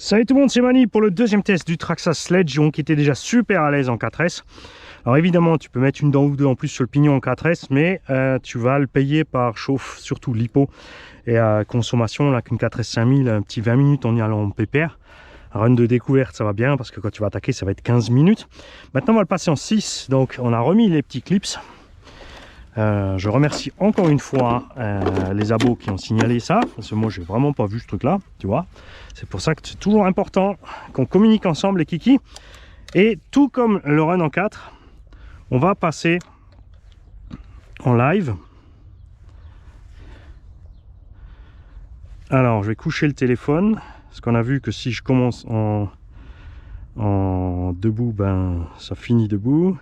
Salut tout le monde, c'est Mani pour le deuxième test du Traxxas Sledge, qui était déjà super à l'aise en 4S. Alors évidemment, tu peux mettre une dent ou deux en plus sur le pignon en 4S, mais tu vas le payer par chauffe, surtout l'hypo et consommation, là qu'une 4S 5000, un petit 20 minutes en y allant en pépère. Run de découverte, ça va bien parce que quand tu vas attaquer, ça va être 15 minutes. Maintenant, on va le passer en 6, donc on a remis les petits clips. Je remercie encore une fois les abos qui ont signalé ça, parce que moi j'ai vraiment pas vu ce truc là, tu vois. C'est pour ça que c'est toujours important qu'on communique ensemble les kikis. Et tout comme le run en 4, on va passer en live. Alors je vais coucher le téléphone, parce qu'on a vu que si je commence en debout, ben ça finit debout.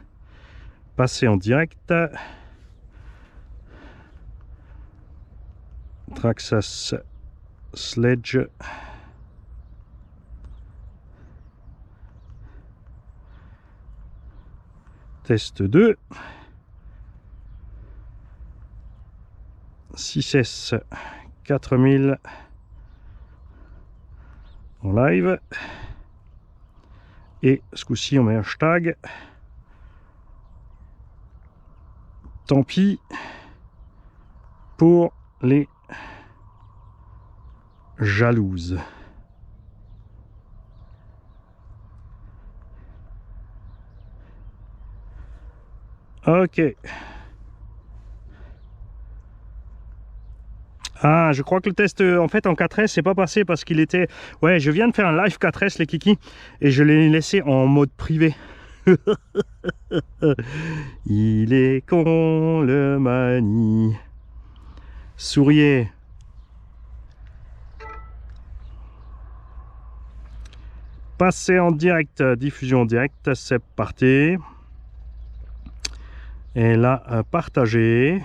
Passer en direct. Traxxas Sledge. Test 2. 6S 4000 en live. Et ce coup-ci, on met hashtag. Tant pis pour les jalouses. Ok. Ah, je crois que le test en fait en 4S c'est pas passé parce qu'il était... Ouais, je viens de faire un live 4S les kikis et je l'ai laissé en mode privé. Il est con le Mani. Souriez. Passer en direct, diffusion en direct, c'est parti. Et là, partager.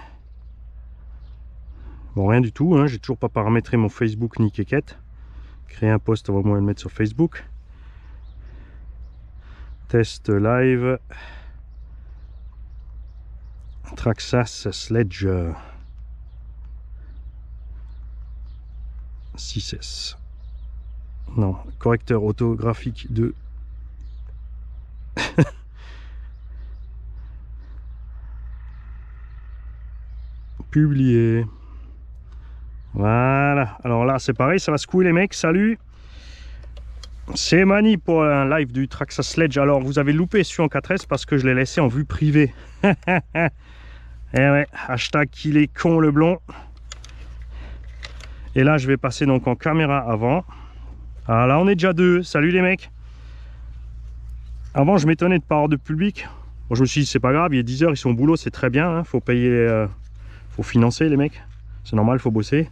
Bon, rien du tout, hein, j'ai toujours pas paramétré mon Facebook ni quéquette. Créer un post, on va au moins le mettre sur Facebook. Test live. Traxxas Sledge 6S. Non, correcteur orthographique de... Publier. Voilà. Alors là, c'est pareil, ça va secouer les mecs. Salut. C'est Mani pour un live du Traxxas Sledge. Alors, vous avez loupé celui en 4S parce que je l'ai laissé en vue privée. Et ouais, hashtag qu'il est con le blond. Et là, je vais passer donc en caméra avant. Ah là, on est déjà deux. Salut les mecs. Avant, je m'étonnais de pas avoir de public. Bon, je me suis dit, c'est pas grave, il est 10 h, ils sont au boulot, c'est très bien. Hein, faut payer, faut financer les mecs. C'est normal, faut bosser.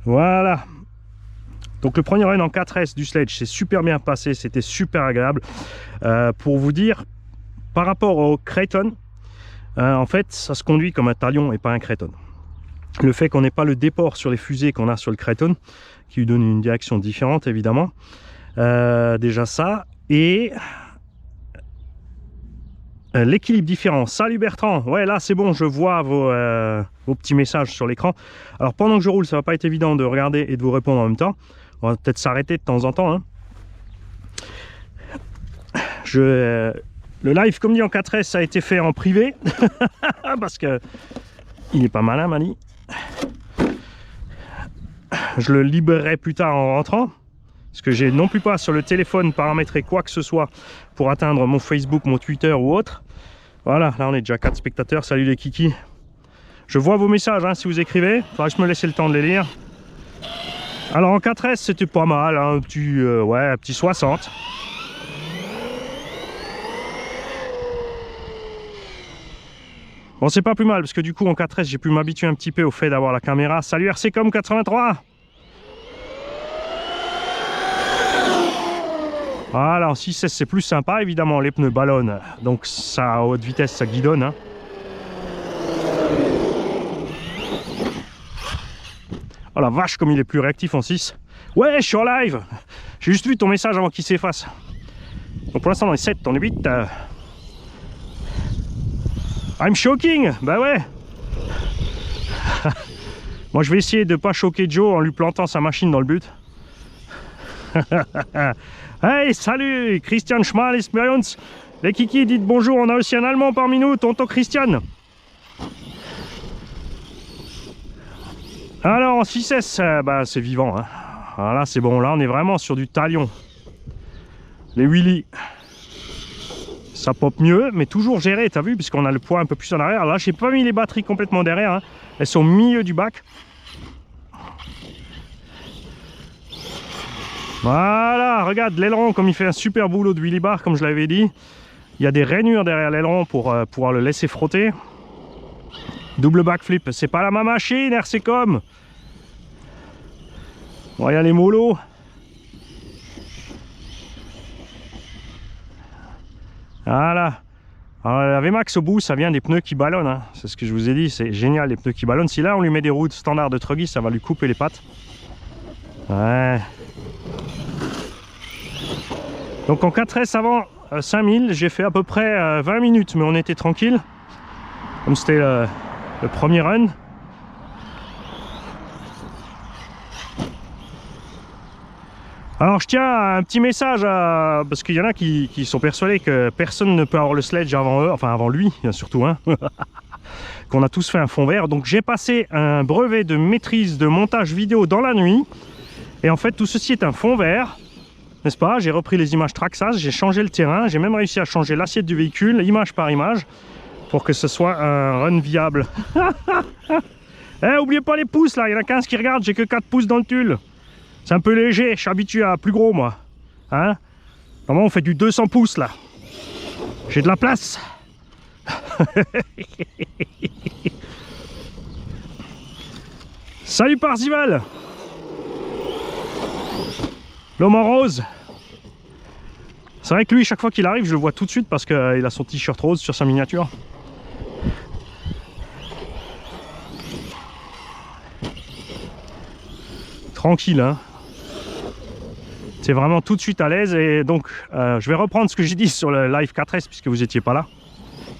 Voilà. Donc le premier run en 4S du Sledge, c'est super bien passé, c'était super agréable. Pour vous dire, par rapport au Kraton, en fait, ça se conduit comme un talion et pas un Kraton. Le fait qu'on n'ait pas le déport sur les fusées qu'on a sur le Kraton, qui lui donne une direction différente évidemment. Déjà ça. Et l'équilibre différent. Salut Bertrand. Ouais, là c'est bon, je vois vos petits messages sur l'écran. Alors pendant que je roule, ça va pas être évident de regarder et de vous répondre en même temps. On va peut-être s'arrêter de temps en temps. Hein. Le live, comme dit en 4S, ça a été fait en privé. Parce que il est pas malin, Mani. Je le libérerai plus tard en rentrant. Parce que j'ai non plus pas sur le téléphone paramétré quoi que ce soit pour atteindre mon Facebook, mon Twitter ou autre. Voilà, là on est déjà 4 spectateurs. Salut les kikis. Je vois vos messages hein, si vous écrivez. Faudra que je me laisse le temps de les lire. Alors en 4S c'était pas mal, hein, ouais, un petit 60. Bon, c'est pas plus mal parce que du coup en 4S j'ai pu m'habituer un petit peu au fait d'avoir la caméra. Salut RCcom 83. Voilà, en 6S c'est plus sympa évidemment, les pneus ballonnent, donc ça à haute vitesse ça guidonne. Hein. Oh la vache comme il est plus réactif en 6. Ouais, je suis en live. J'ai juste vu ton message avant qu'il s'efface. Donc pour l'instant on est 7, on est 8. I'm shocking. Bah ouais. Moi je vais essayer de pas choquer Joe en lui plantant sa machine dans le but. Hey, salut, Christian Schmal ist bei uns. Les kikis, dites bonjour, on a aussi un Allemand parmi nous, tonton Christian. Alors, en 6S, bah, c'est vivant. Hein. Voilà, c'est bon, là on est vraiment sur du talion. Les wheelies, ça pop mieux, mais toujours géré, t'as vu, puisqu'on a le poids un peu plus en arrière. Là, j'ai pas mis les batteries complètement derrière, hein. Elles sont au milieu du bac. Voilà, regarde l'aileron comme il fait un super boulot de wheelie bar, comme je l'avais dit. Il y a des rainures derrière l'aileron pour pouvoir le laisser frotter. Double backflip, c'est pas la même machine, RCcom. Bon, il y a les molos. Voilà. Alors, la VMAX au bout, ça vient des pneus qui ballonnent. Hein. C'est ce que je vous ai dit, c'est génial les pneus qui ballonnent. Si là on lui met des roues standards de Truggy, ça va lui couper les pattes. Ouais. Donc en 4S avant 5000, j'ai fait à peu près 20 minutes, mais on était tranquille. Comme c'était le premier run. Alors je tiens à un petit message, parce qu'il y en a qui sont persuadés que personne ne peut avoir le sledge avant eux, enfin avant lui, surtout hein. Qu'on a tous fait un fond vert. Donc j'ai passé un brevet de maîtrise de montage vidéo dans la nuit. Et en fait tout ceci est un fond vert. N'est-ce pas? J'ai repris les images Traxxas, j'ai changé le terrain, j'ai même réussi à changer l'assiette du véhicule, image par image, pour que ce soit un run viable. Eh, oubliez pas les pouces là, il y en a 15 qui regardent, j'ai que 4 pouces dans le tulle. C'est un peu léger, je suis habitué à plus gros moi. Hein? Normalement on fait du 200 pouces là. J'ai de la place. Salut Parzival. L'homme en rose. C'est vrai que lui, chaque fois qu'il arrive, je le vois tout de suite parce qu'il a son t-shirt rose sur sa miniature. Tranquille, hein. C'est vraiment tout de suite à l'aise. Et donc, je vais reprendre ce que j'ai dit sur le live 4S puisque vous n'étiez pas là.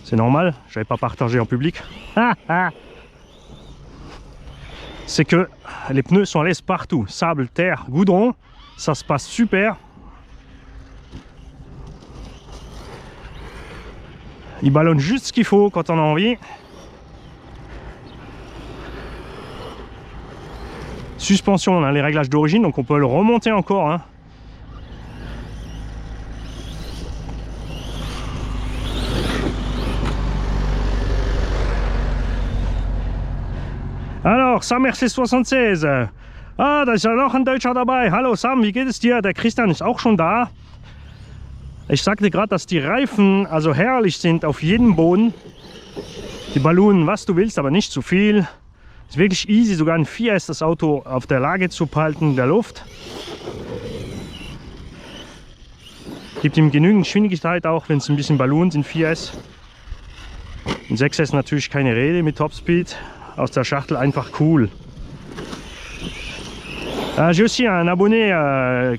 C'est normal, je n'avais pas partagé en public. C'est que les pneus sont à l'aise partout. Sable, terre, goudron. Ça se passe super. Il ballonne juste ce qu'il faut quand on a envie. Suspension, on a les réglages d'origine, donc on peut le remonter encore. Hein. Alors, Sam RC76. Ah, da ist ja noch ein Deutscher dabei. Hallo Sam, wie geht es dir? Der Christian ist auch schon da. Ich sagte gerade, dass die Reifen also herrlich sind auf jedem Boden. Die Ballonen, was du willst, aber nicht zu viel. Ist wirklich easy, sogar ein 4S das Auto auf der Lage zu behalten in der Luft. Gibt ihm genügend Geschwindigkeit auch, wenn es ein bisschen Ballon sind, 4S. In 6S natürlich keine Rede mit Topspeed. Aus der Schachtel einfach cool. J'ai aussi un abonné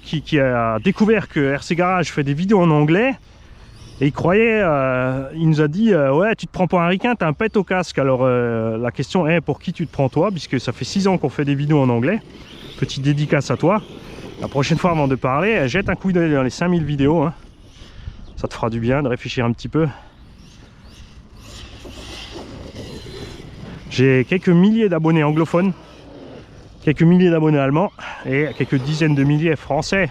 qui a découvert que RC Garage fait des vidéos en anglais et il croyait, il nous a dit ouais, tu te prends pas un ricain, t'as un pet au casque. Alors la question est pour qui tu te prends toi, puisque ça fait 6 ans qu'on fait des vidéos en anglais. Petite dédicace à toi. La prochaine fois avant de parler, jette un coup d'œil dans les 5000 vidéos, hein. Ça te fera du bien de réfléchir un petit peu. J'ai quelques milliers d'abonnés anglophones, quelques milliers d'abonnés allemands et quelques dizaines de milliers français.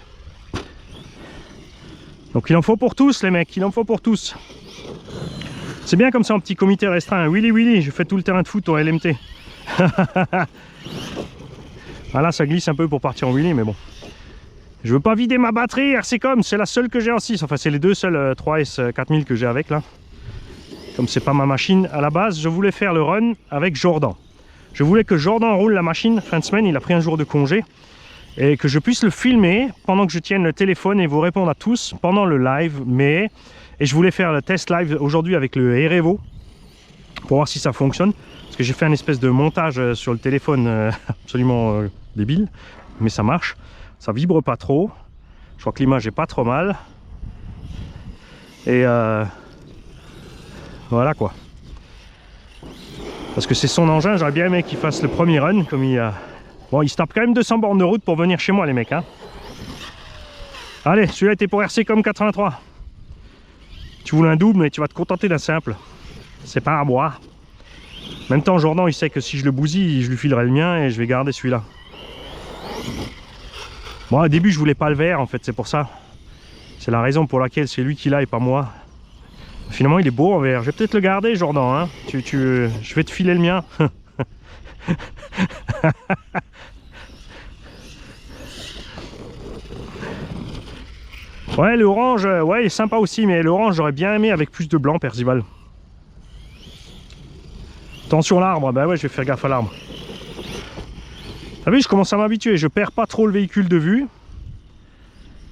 Donc il en faut pour tous les mecs, il en faut pour tous. C'est bien comme ça en petit comité restreint. Willy Willy, je fais tout le terrain de foot en LMT. Voilà, ça glisse un peu pour partir en Willy, mais bon. Je veux pas vider ma batterie, RCcom, c'est la seule que j'ai en 6. Enfin c'est les deux seuls 3S 4000 que j'ai avec là. Comme c'est pas ma machine à la base, je voulais faire le run avec Jordan. Je voulais que Jordan roule la machine fin de semaine, il a pris un jour de congé. Et que je puisse le filmer pendant que je tienne le téléphone et vous répondre à tous pendant le live. Et je voulais faire le test live aujourd'hui avec le Erevo pour voir si ça fonctionne. Parce que j'ai fait un espèce de montage sur le téléphone absolument débile. Mais ça marche, ça vibre pas trop. Je crois que l'image est pas trop mal. Et voilà quoi. Parce que c'est son engin, j'aurais bien aimé qu'il fasse le premier run comme il a... Bon, il se tape quand même 200 bornes de route pour venir chez moi les mecs, hein. Allez, celui-là était pour RC comme 83. Tu voulais un double, mais tu vas te contenter d'un simple. C'est pas à boire. En même temps, Jordan, il sait que si je le bousille, je lui filerai le mien et je vais garder celui-là. Moi, au début, je voulais pas le vert, en fait, c'est pour ça. C'est la raison pour laquelle c'est lui qui l'a et pas moi. Finalement, il est beau en vert. Je vais peut-être le garder, Jordan. Hein. Je vais te filer le mien. Ouais, l'orange, ouais, il est sympa aussi, mais l'orange, j'aurais bien aimé avec plus de blanc, Percival. Attention l'arbre, bah ouais, je vais faire gaffe à l'arbre. T'as vu, je commence à m'habituer, je perds pas trop le véhicule de vue.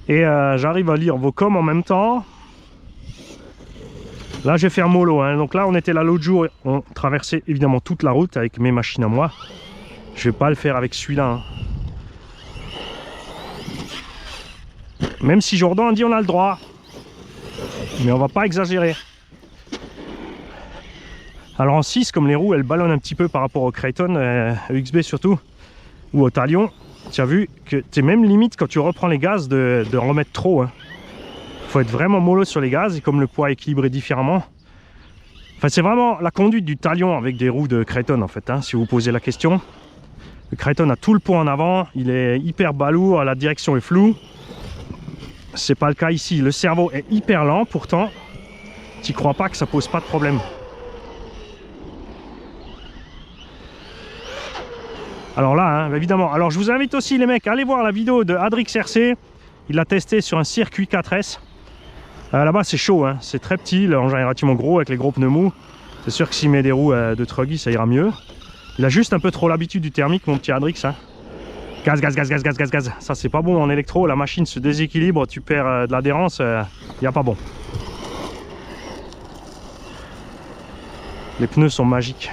Et j'arrive à lire vos coms en même temps. Là, je vais faire mollo, hein. Donc là, on était là l'autre jour, on traversait évidemment toute la route avec mes machines à moi. Je vais pas le faire avec celui-là. Hein. Même si Jordan a dit on a le droit. Mais on va pas exagérer. Alors en 6, comme les roues, elles ballonnent un petit peu par rapport au Kraton, UXB surtout, ou au Talion. Tu as vu que c'est même limite quand tu reprends les gaz de remettre trop. Hein. Faut être vraiment mollo sur les gaz et comme le poids est équilibré différemment. Enfin, c'est vraiment la conduite du Talion avec des roues de Kraton en fait, hein, si vous posez la question. Le Kraton a tout le poids en avant, il est hyper balourd, la direction est floue. C'est pas le cas ici, le cerveau est hyper lent, pourtant, tu crois pas que ça pose pas de problème. Alors là, hein, évidemment, alors je vous invite aussi les mecs à aller voir la vidéo de Adrix RC. Il l'a testé sur un circuit 4S. Là-bas c'est chaud, hein, c'est très petit, l'engin est relativement gros avec les gros pneus mous. C'est sûr que s'il met des roues de truggy, ça ira mieux. Il a juste un peu trop l'habitude du thermique, mon petit Adrix. Hein. Gaz, gaz, gaz, gaz, gaz, gaz, gaz. Ça c'est pas bon en électro, la machine se déséquilibre, tu perds de l'adhérence, il n'y a pas bon. Les pneus sont magiques.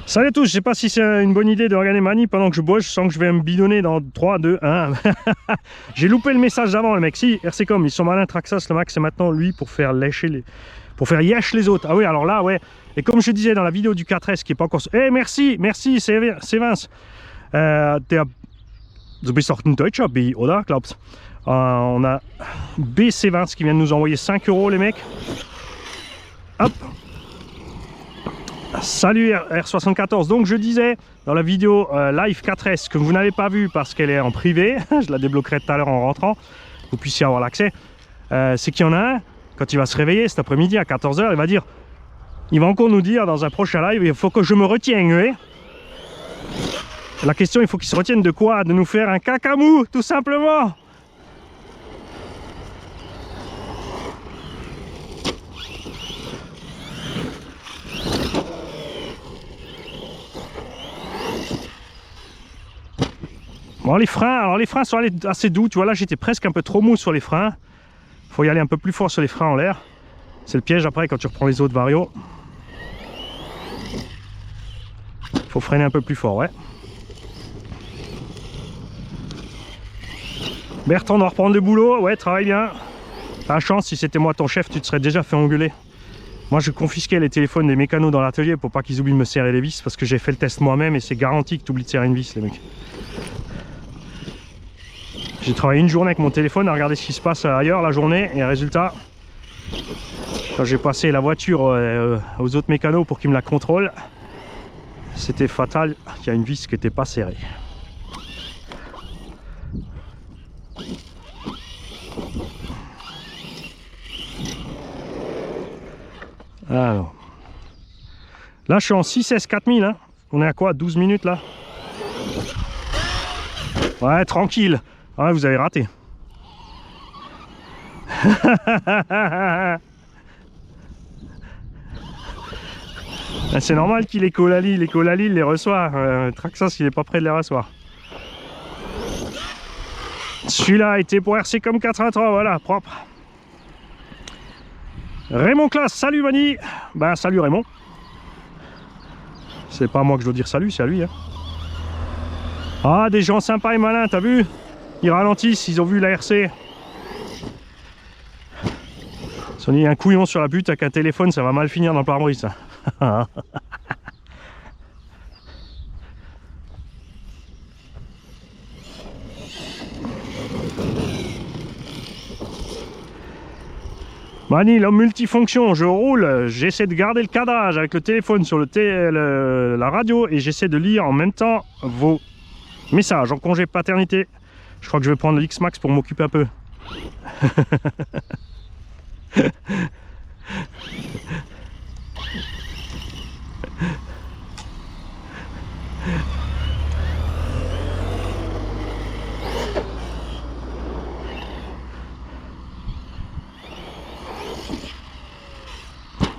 Salut à tous, je sais pas si c'est une bonne idée de regarder Mani pendant que je bosse, je sens que je vais me bidonner dans 3, 2, 1. J'ai loupé le message d'avant, le mec. Si, RCcom, ils sont malins, Traxxas, le max c'est maintenant lui pour faire lâcher les... pour faire yesh les autres. Ah oui, alors là, ouais. Et comme je disais dans la vidéo du 4S qui est pas encore... Eh, merci, c'est Vince. Du bist auch ein Deutscher B, oder? Glaubst? On a BC Vince qui vient de nous envoyer 5 € les mecs. Hop. Salut R74, donc je disais dans la vidéo Live 4S que vous n'avez pas vu parce qu'elle est en privé, je la débloquerai tout à l'heure en rentrant, vous puissiez avoir l'accès, c'est qu'il y en a un, quand il va se réveiller cet après-midi à 14 h, il va dire, il va encore nous dire dans un prochain live, il faut que je me retienne, oui. La question, il faut qu'il se retienne de quoi? De nous faire un cacamou, tout simplement. Bon, les freins sont allés assez doux, tu vois, là j'étais presque un peu trop mou sur les freins. Faut y aller un peu plus fort sur les freins en l'air. C'est le piège après quand tu reprends les autres varios. Faut freiner un peu plus fort, ouais. Bertrand, on va reprendre le boulot, ouais, travaille bien. T'as la chance, si c'était moi ton chef, tu te serais déjà fait engueuler. Moi je confisquais les téléphones des mécanos dans l'atelier pour pas qu'ils oublient de me serrer les vis, parce que j'ai fait le test moi-même et c'est garanti que tu oublies de serrer une vis, les mecs. J'ai travaillé une journée avec mon téléphone à regarder ce qui se passe ailleurs la journée et résultat, quand j'ai passé la voiture aux autres mécanos pour qu'ils me la contrôlent, c'était fatal, il y a une vis qui n'était pas serrée. Alors, là je suis en 6S 4000, hein. On est à quoi, 12 minutes là? Ouais, tranquille. Ah, vous avez raté. C'est normal qu'il les Colali, il les reçoit. Traxxas, il est pas prêt de les recevoir. Celui-là était pour RC comme 83, voilà, propre. Raymond Classe, salut Mani. Ben salut Raymond. C'est pas à moi que je dois dire salut, c'est à lui. Hein. Ah, des gens sympas et malins, t'as vu? Ils ralentissent, ils ont vu la RC. Si on est un couillon sur la butte avec un téléphone, ça va mal finir dans le pare-brise. Mani, l'homme multifonction, je roule, j'essaie de garder le cadrage avec le téléphone sur la radio et j'essaie de lire en même temps vos messages en congé paternité. Je crois que je vais prendre l'X-Max pour m'occuper un peu.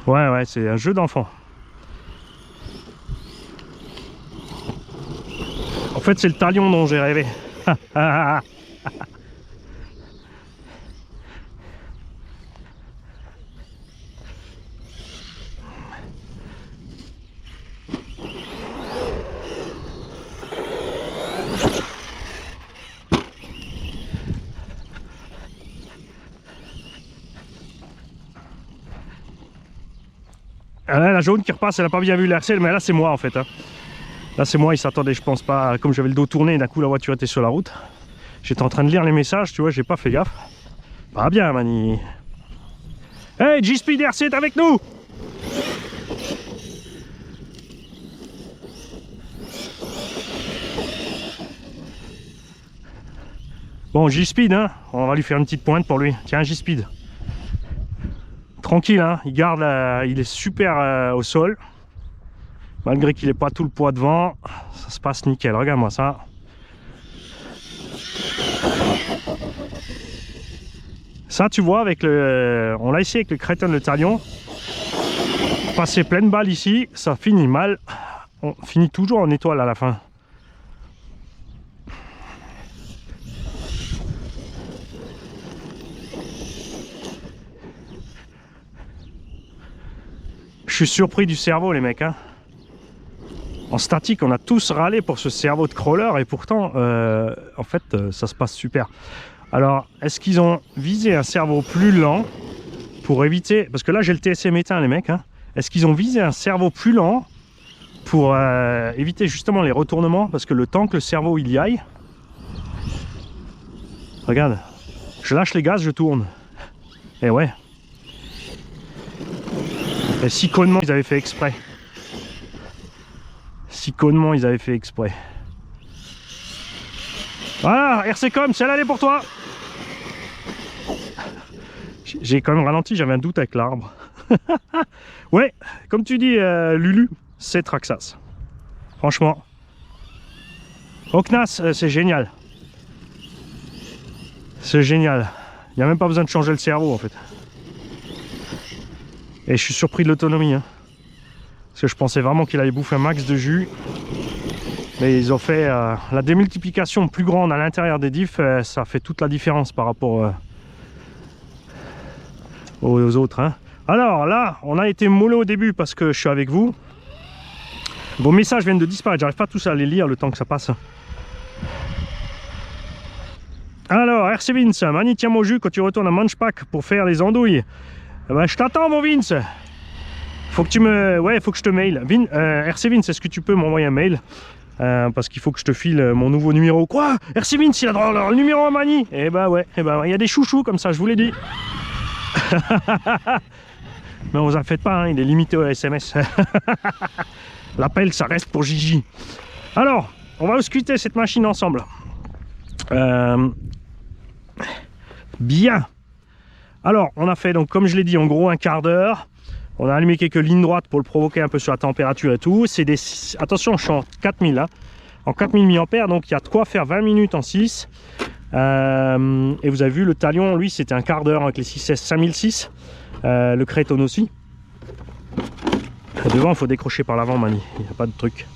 Ouais, c'est un jeu d'enfant. En fait, c'est le talion dont j'ai rêvé. Là, la jaune qui repasse, elle n'a pas bien vu l'RCL, mais là c'est moi en fait. Hein. Là c'est moi, il s'attendait, je pense pas, comme j'avais le dos tourné, d'un coup la voiture était sur la route. J'étais en train de lire les messages, tu vois, j'ai pas fait gaffe. Pas bien, Mani. Hey, G-Speed RC est avec nous! Bon, G-Speed, hein, on va lui faire une petite pointe pour lui. Tiens, G-Speed. Tranquille, hein, il garde, il est super au sol. Malgré qu'il n'ait pas tout le poids devant, ça se passe nickel. Regarde-moi ça. Ça, tu vois, avec on l'a essayé avec le crétin de talion. Passer pleine balle ici, ça finit mal. On finit toujours en étoile à la fin. Je suis surpris du cerveau, les mecs. Hein. En statique, on a tous râlé pour ce cerveau de crawler et pourtant, en fait, ça se passe super. Alors, est-ce qu'ils ont visé un cerveau plus lent pour éviter... Parce que là, j'ai le TSM éteint, les mecs. Hein. Est-ce qu'ils ont visé un cerveau plus lent pour éviter justement les retournements? Parce que le temps que le cerveau il y aille... Regarde, je lâche les gaz, je tourne. Et ouais. Et si connement ils avaient fait exprès. Si connement ils avaient fait exprès. Voilà, RCCom, celle-là elle est pour toi. J'ai quand même ralenti, j'avais un doute avec l'arbre. Ouais, comme tu dis Lulu, c'est Traxxas. Franchement. Oknas, c'est génial. C'est génial. Il n'y a même pas besoin de changer le cerveau en fait. Et je suis surpris de l'autonomie. Hein. Parce que je pensais vraiment qu'il allait bouffer un max de jus. Mais ils ont fait la démultiplication plus grande à l'intérieur des diffs. Ça fait toute la différence par rapport aux autres. Hein. Alors là, on a été mollo au début parce que je suis avec vous. Vos messages viennent de disparaître. J'arrive pas tous à les lire le temps que ça passe. Alors, RC Vince, Mani, tiens-moi au jus quand tu retournes à Manchpack pour faire les andouilles. Ben, je t'attends, mon Vince. Faut que tu me... Ouais, faut que je te mail. RC Vince, est-ce que tu peux m'envoyer un mail parce qu'il faut que je te file mon nouveau numéro. Quoi? RC Vince, il a droit le numéro à Mani. Eh ben ouais, il y a des chouchous comme ça, je vous l'ai dit. Mais on vous en faites pas, hein, il est limité au SMS. L'appel, ça reste pour Gigi. Alors, on va ausculter cette machine ensemble. Bien. Alors, on a fait, donc, comme je l'ai dit, en gros un quart d'heure. On a allumé quelques lignes droites pour le provoquer un peu sur la température et tout. C'est des... Attention, je suis en 4000, hein, en 4000 mAh, donc il y a de quoi faire 20 minutes en 6. Et vous avez vu, le talion, lui, c'était un quart d'heure avec les 6S 5006. Le Créton aussi. Et devant, il faut décrocher par l'avant, Mani. Il n'y a pas de truc.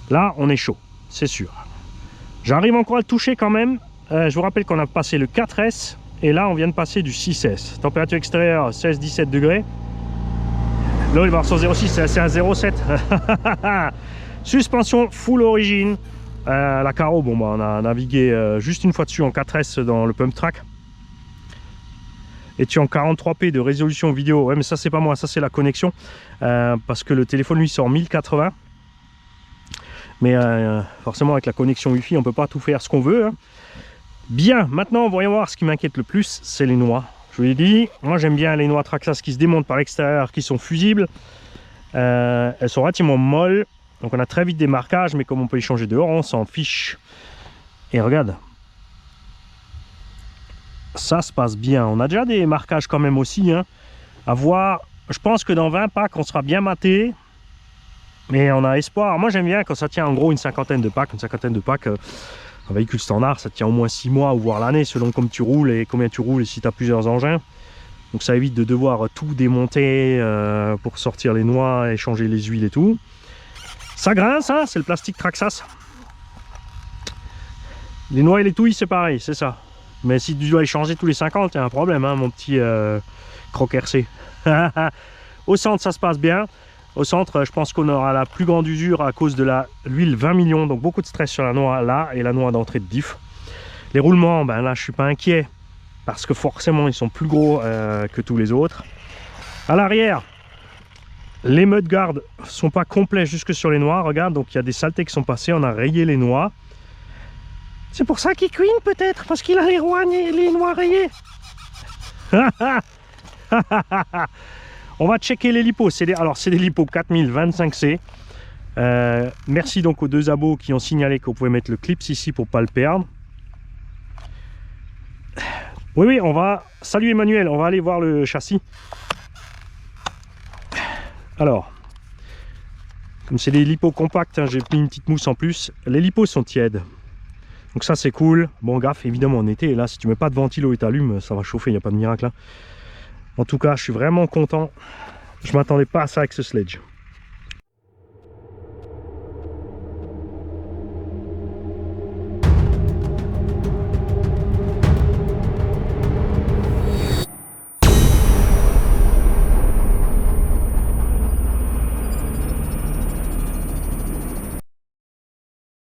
Là, on est chaud, c'est sûr. J'arrive encore à le toucher quand même. Je vous rappelle qu'on a passé le 4S. Et là, on vient de passer du 6S. Température extérieure, 16-17 degrés. Là, il va avoir son 0,6, c'est un 0,7. Suspension full origine. La carreau, bon, bah, on a navigué juste une fois dessus en 4S dans le pump track. Et tu es en 43p de résolution vidéo. Ouais, mais ça, c'est pas moi, ça, c'est la connexion. Parce que le téléphone, lui, sort 1080. Mais forcément, avec la connexion Wi-Fi, on peut pas tout faire ce qu'on veut. Hein. Bien, maintenant, voyons voir ce qui m'inquiète le plus, c'est les noix. Je vous l'ai dit, moi j'aime bien les noix Traxxas qui se démontent par l'extérieur, qui sont fusibles. Elles sont relativement molles, donc on a très vite des marquages, mais comme on peut y changer dehors, on s'en fiche. Et regarde, ça se passe bien. On a déjà des marquages quand même aussi, hein, à voir. Je pense que dans 20 packs, on sera bien maté. Mais on a espoir. Moi j'aime bien quand ça tient en gros une cinquantaine de packs. Un véhicule standard, ça tient au moins 6 mois ou voire l'année selon comme tu roules et combien tu roules et si tu as plusieurs engins. Donc ça évite de devoir tout démonter pour sortir les noix et changer les huiles et tout. Ça grince, hein, c'est le plastique Traxxas. Les noix et les touilles c'est pareil, c'est ça. Mais si tu dois les changer tous les 50, il y a un problème, hein, mon petit croc RC. Au centre ça se passe bien. Au centre, je pense qu'on aura la plus grande usure à cause de l'huile 20 millions. Donc beaucoup de stress sur la noix là et la noix d'entrée de diff. Les roulements, ben là je suis pas inquiet. Parce que forcément ils sont plus gros que tous les autres. À l'arrière, les mudguards sont pas complets jusque sur les noix. Regarde, donc il y a des saletés qui sont passées. On a rayé les noix. C'est pour ça qu'il cuine peut-être. Parce qu'il a les noix rayées. On va checker les lipos. Alors, c'est des lipos 4025C. Merci donc aux deux abos qui ont signalé qu'on pouvait mettre le clips ici pour ne pas le perdre. Oui, on va... Salut Emmanuel, on va aller voir le châssis. Alors, comme c'est des lipos compacts, hein, j'ai mis une petite mousse en plus. Les lipos sont tièdes. Donc ça, c'est cool. Bon, gaffe, évidemment, en été, là, si tu mets pas de ventilo et t'allumes, ça va chauffer, il n'y a pas de miracle. Hein. En tout cas, je suis vraiment content. Je m'attendais pas à ça avec ce sledge.